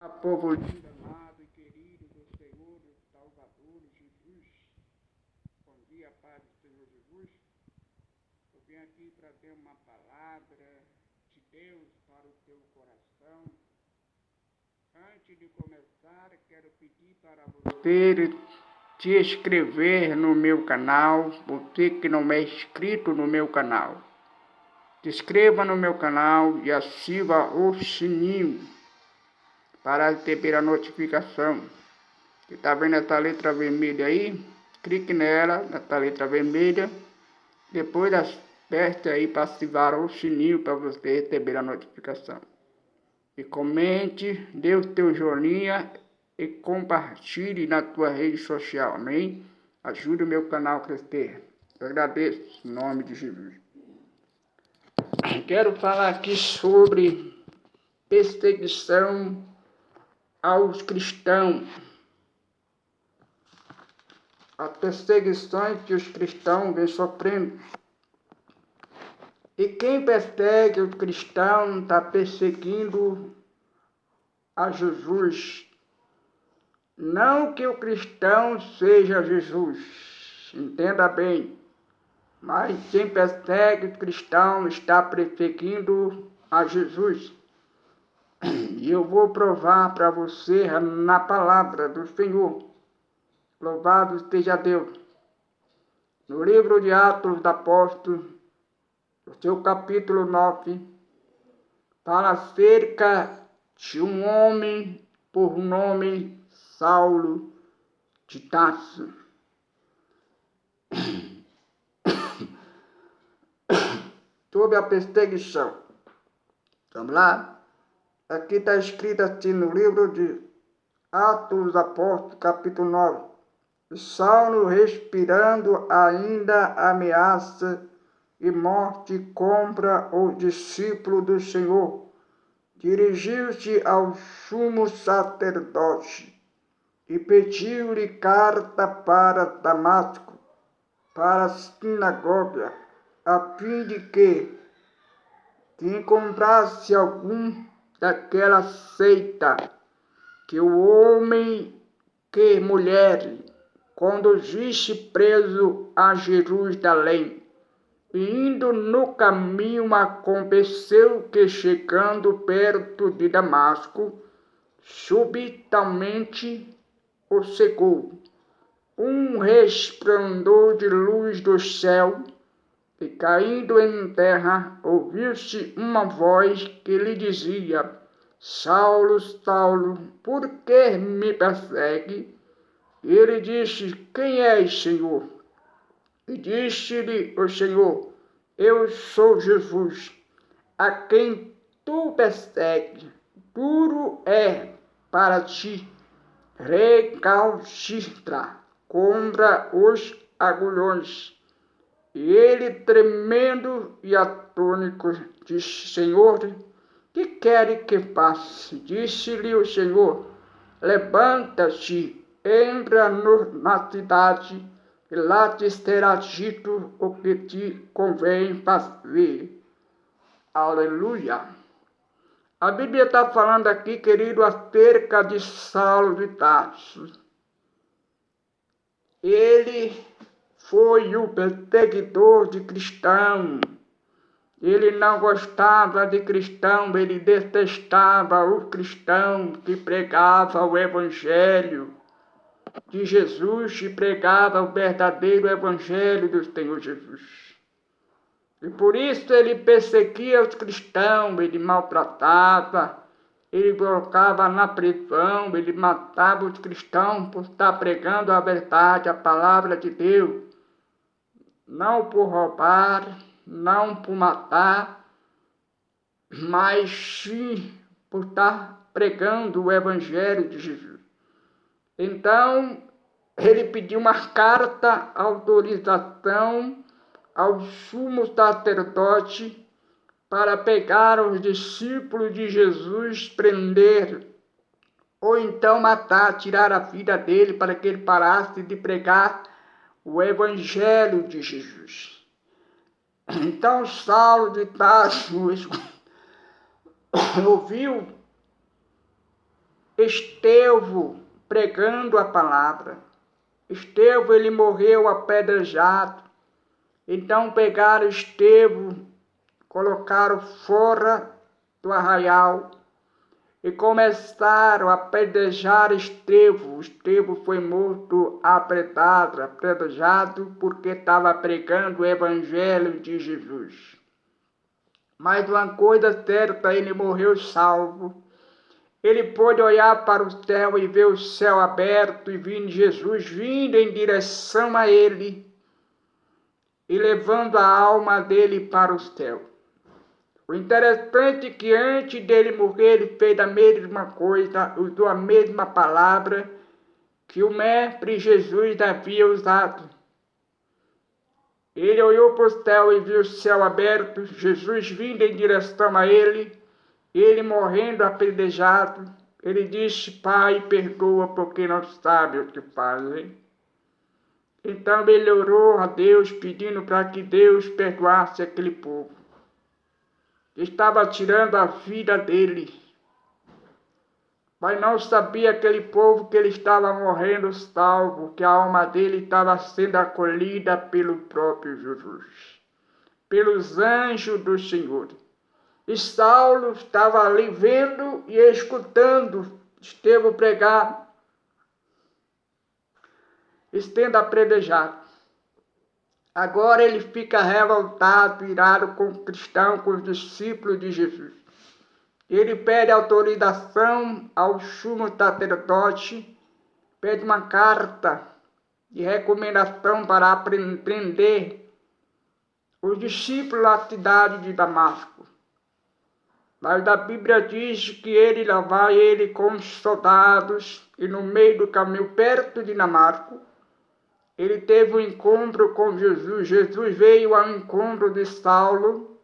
Povo lindo, amado e querido do Senhor, do Salvador Jesus, bom dia, Pai do Senhor Jesus. Eu vim aqui trazer uma palavra de Deus para o teu coração. Antes de começar, quero pedir para você te inscrever no meu canal, você que não é inscrito no meu canal. Se inscreva no meu canal e ativa o sininho para receber a notificação. Você está vendo essa letra vermelha aí? Clique nela, nessa letra vermelha. Depois aperte aí para ativar o sininho para você receber a notificação. E comente, dê o teu joinha e compartilhe na tua rede social, amém? Ajude o meu canal a crescer. Eu agradeço, em nome de Jesus. Quero falar aqui sobre perseguição aos cristãos. As perseguições que os cristãos vêm sofrendo. E quem persegue os cristãos está perseguindo a Jesus. Não que o cristão seja Jesus, entenda bem. Mas quem persegue os cristãos está perseguindo a Jesus. E eu vou provar para você na palavra do Senhor. Louvado esteja Deus. No livro de Atos dos Apóstolos, no seu capítulo 9, fala acerca de um homem por nome Saulo de Tarso. Sobre a perseguição. Vamos lá? Aqui está escrito assim no livro de Atos dos Apóstolos, capítulo 9. Saulo, respirando ainda ameaça e morte contra o discípulo do Senhor, dirigiu-se ao sumo sacerdote e pediu-lhe carta para Damasco, para a sinagoga, a fim de que, se encontrasse algum daquela seita, que o homem que mulher conduzisse preso a Jerusalém. E indo no caminho, aconteceu que, chegando perto de Damasco, subitamente o cegou um resplendor de luz do céu, e caindo em terra, ouviu-se uma voz que lhe dizia: Saulo, Saulo, por que me persegue? E ele disse: Quem és, Senhor? E disse-lhe o Senhor: Eu sou Jesus, a quem tu persegues. Duro é para ti recalcitrar contra os agulhões. E ele, tremendo e atônito, disse: Senhor, que queres que faça? Disse-lhe o Senhor: Levanta-te, entra na cidade, e lá te será dito o que te convém fazer. Aleluia! A Bíblia está falando aqui, querido, acerca de Saulo de Tarso. Ele foi o perseguidor de cristãos. Ele não gostava de cristão, ele detestava os cristãos que pregavam o evangelho de Jesus, e pregava o verdadeiro evangelho do Senhor Jesus. E por isso ele perseguia os cristãos, ele maltratava, ele colocava na prisão, ele matava os cristãos por estar pregando a verdade, a palavra de Deus. Não por roubar, não por matar, mas sim por estar pregando o evangelho de Jesus. Então, ele pediu uma carta, autorização ao sumo sacerdote para pegar os discípulos de Jesus, prender, ou então matar, tirar a vida dele, para que ele parasse de pregar o evangelho de Jesus. Então Saulo de Tarso ouviu Estevão pregando a palavra. Estevão, ele morreu apedrejado. Então pegaram Estevão, colocaram fora do arraial e começaram a apedrejar Estevão. Estevão foi morto apedrejado porque estava pregando o evangelho de Jesus. Mas uma coisa certa, ele morreu salvo. Ele pôde olhar para o céu e ver o céu aberto e vir Jesus vindo em direção a ele e levando a alma dele para o céu. O interessante é que antes dele morrer, ele fez a mesma coisa, usou a mesma palavra que o mestre Jesus havia usado. Ele olhou para o céu e viu o céu aberto, Jesus vindo em direção a ele morrendo apedrejado. Ele disse: Pai, perdoa porque não sabe o que fazem. Então ele orou a Deus pedindo para que Deus perdoasse aquele povo. Estava tirando a vida dele. Mas não sabia aquele povo que ele estava morrendo salvo, que a alma dele estava sendo acolhida pelo próprio Jesus, pelos anjos do Senhor. E Saulo estava ali vendo e escutando Estevão pregar, sendo apedrejado. Agora ele fica revoltado, irado com o cristão, com os discípulos de Jesus. Ele pede autorização ao sumo sacerdote, pede uma carta de recomendação para prender os discípulos da cidade de Damasco. Mas a Bíblia diz que ele levava ele com os soldados e no meio do caminho, perto de Damasco, ele teve um encontro com Jesus. Jesus veio ao encontro de Saulo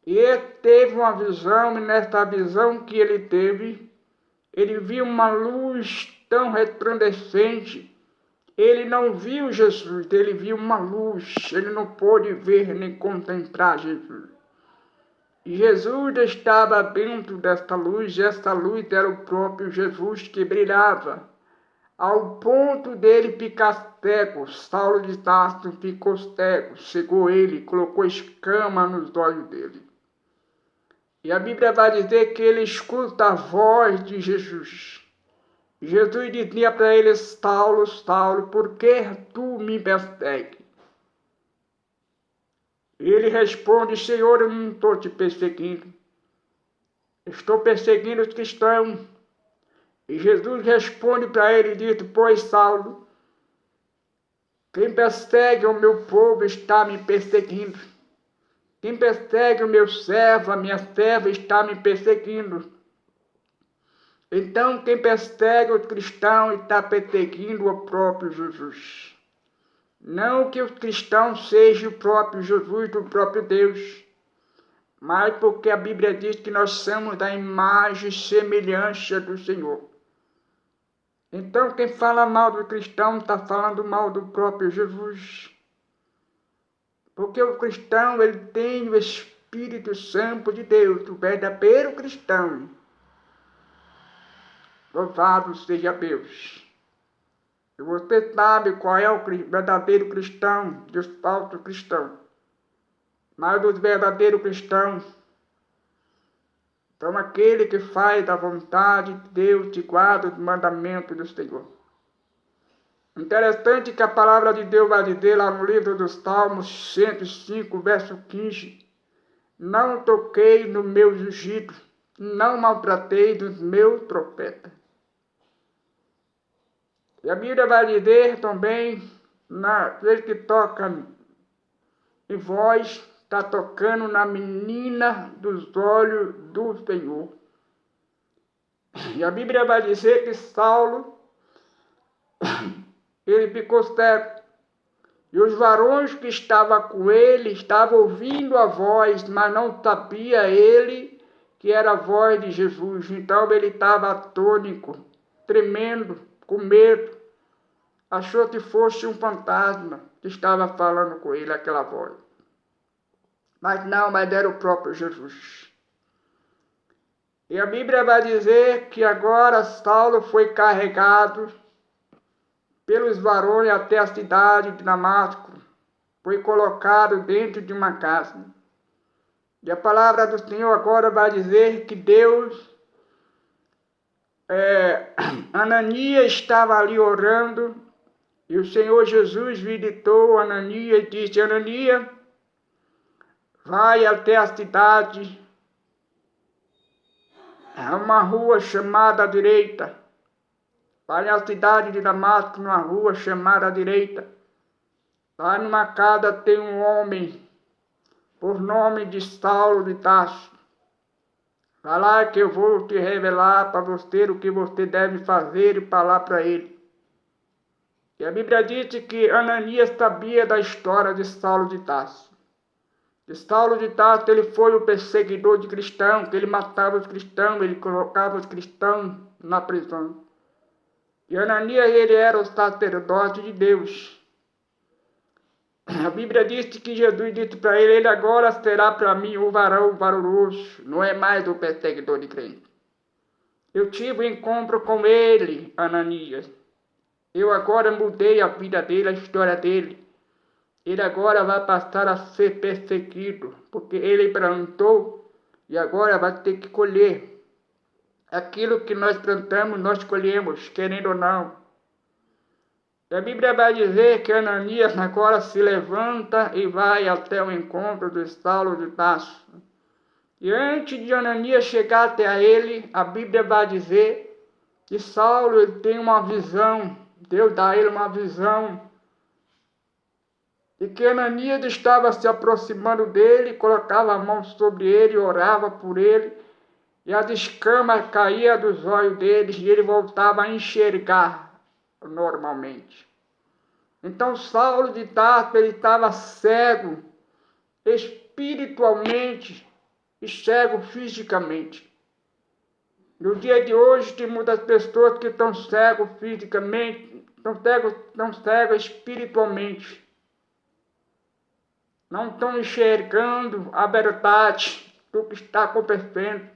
e ele teve uma visão, e nessa visão que ele teve, ele viu uma luz tão resplandecente. Ele não viu Jesus, ele viu uma luz, ele não pôde ver nem contemplar Jesus. E Jesus estava dentro desta luz, e esta luz era o próprio Jesus que brilhava, ao ponto dele ficar cego. Saulo de Tarso ficou cego, cegou ele, colocou escama nos olhos dele. E a Bíblia vai dizer que ele escuta a voz de Jesus. Jesus dizia para ele: Saulo, Saulo, por que tu me persegues? Ele responde: Senhor, eu não estou te perseguindo. Estou perseguindo os cristãos. E Jesus responde para ele e diz: Pois, Saulo, quem persegue o meu povo está me perseguindo. Quem persegue o meu servo, a minha serva, está me perseguindo. Então, quem persegue os cristãos está perseguindo o próprio Jesus. Não que os cristãos sejam o próprio Jesus, o próprio Deus, mas porque a Bíblia diz que nós somos da imagem e semelhança do Senhor. Então, quem fala mal do cristão está falando mal do próprio Jesus. Porque o cristão, ele tem o Espírito Santo de Deus, o verdadeiro cristão. Louvado seja Deus. E você sabe qual é o verdadeiro cristão dos falsos cristãos. Mas os verdadeiros cristãos são aqueles que fazem a vontade de Deus e guardam os mandamentos do Senhor. Interessante que a palavra de Deus vai dizer lá no livro dos Salmos 105, verso 15: Não toquei no meu ungido, não maltratei dos meus profetas. E a Bíblia vai dizer também, aquele que toca em voz, está tocando na menina dos olhos do Senhor. E a Bíblia vai dizer que Saulo, ele ficou cego. E os varões que estavam com ele estavam ouvindo a voz, mas não sabia ele que era a voz de Jesus. Então ele estava atônico, tremendo, com medo. Achou que fosse um fantasma que estava falando com ele, aquela voz. Mas não, mas era o próprio Jesus. E a Bíblia vai dizer que agora Saulo foi carregado pelos varões até a cidade de Damasco. Foi colocado dentro de uma casa. E a palavra do Senhor agora vai dizer que Ananias estava ali orando, e o Senhor Jesus visitou Ananias e disse: Ananias, vai até a cidade, a uma rua chamada à direita. Vai à cidade de Damasco, numa rua chamada à direita. Lá numa casa tem um homem, por nome de Saulo de Tarso. Vai lá que eu vou te revelar para você o que você deve fazer e falar para ele. E a Bíblia diz que Ananias sabia da história de Saulo de Tarso. De Saulo de Tarso, ele foi o perseguidor de cristãos, que ele matava os cristãos, ele colocava os cristãos na prisão. E Ananias, ele era o sacerdote de Deus. A Bíblia diz que Jesus disse para ele: ele agora será para mim o varão valoroso, não é mais o perseguidor de crente. Eu tive um encontro com ele, Ananias. Eu agora mudei a vida dele, a história dele. Ele agora vai passar a ser perseguido, porque ele plantou e agora vai ter que colher. Aquilo que nós plantamos, nós colhemos, querendo ou não. E a Bíblia vai dizer que Ananias agora se levanta e vai até o encontro de Saulo de Tarso. E antes de Ananias chegar até ele, a Bíblia vai dizer que Saulo ele tem uma visão. Deus dá a ele uma visão. E que Ananias estava se aproximando dele, colocava a mão sobre ele, orava por ele. E as escamas caíam dos olhos dele e ele voltava a enxergar normalmente. Então Saulo de Tarso ele estava cego espiritualmente e cego fisicamente. No dia de hoje tem muitas pessoas que estão cegos fisicamente, estão cegos espiritualmente. Não estão enxergando a verdade do que está acontecendo.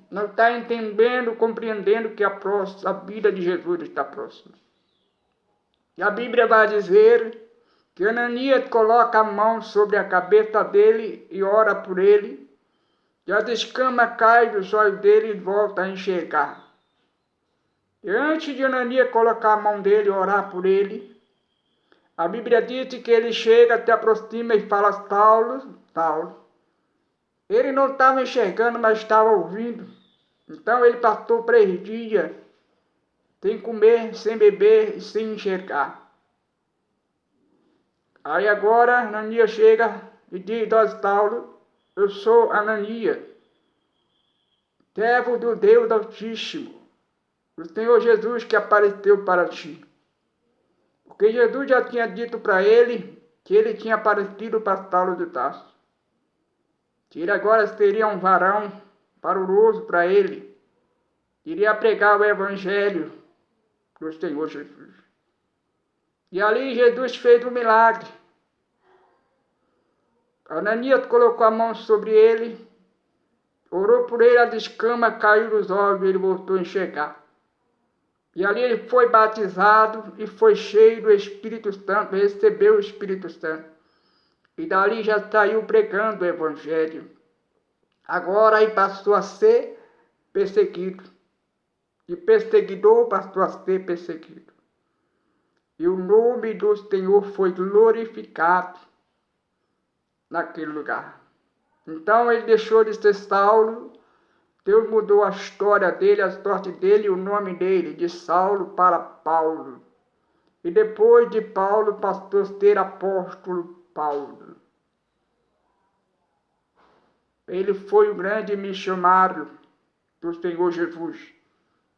Não está entendendo, compreendendo que a vida de Jesus está próxima. E a Bíblia vai dizer que Ananias coloca a mão sobre a cabeça dele e ora por ele, e as escamas caem dos olhos dele e volta a enxergar. E antes de Ananias colocar a mão dele e orar por ele, a Bíblia diz que ele chega, se aproxima e fala: Saulo, Saulo. Ele não estava enxergando, mas estava ouvindo. Então ele passou 3 dias sem comer, sem beber e sem enxergar. Aí agora Ananias chega e diz a Saulo: eu sou Ananias, servo do Deus Altíssimo, o Senhor Jesus que apareceu para ti. Porque Jesus já tinha dito para ele que ele tinha aparecido para Saulo de Tarso. Que ele agora seria um varão valoroso para ele. Iria pregar o Evangelho do Senhor Jesus. E ali Jesus fez um milagre. Ananias colocou a mão sobre ele, orou por ele, a escama caiu dos olhos e ele voltou a enxergar. E ali ele foi batizado e foi cheio do Espírito Santo, recebeu o Espírito Santo. E dali já saiu pregando o Evangelho. Agora ele passou a ser perseguido. E perseguidor passou a ser perseguido. E o nome do Senhor foi glorificado naquele lugar. Então ele deixou de ser Saulo. Deus mudou a história dele, a sorte dele e o nome dele, de Saulo para Paulo. E depois de Paulo passou a ser apóstolo Paulo. Ele foi o grande missionário do Senhor Jesus.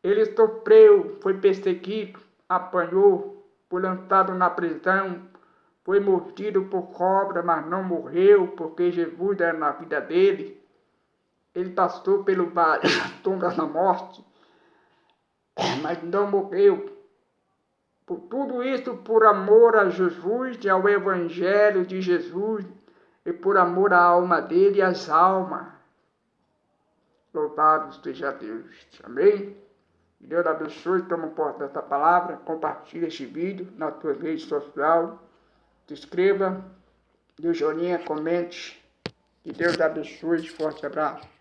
Ele sofreu, foi perseguido, apanhou, foi lançado na prisão, foi mordido por cobra, mas não morreu, porque Jesus era na vida dele. Ele passou pelo vale da sombra da morte, mas não morreu. Por tudo isso, por amor a Jesus e ao Evangelho de Jesus, e por amor à alma dele e às almas. Louvado esteja Deus. Amém? Deus abençoe, toma posse dessa palavra, compartilha esse vídeo na tua rede social, se inscreva, dê joinha, comente, que Deus abençoe, forte abraço.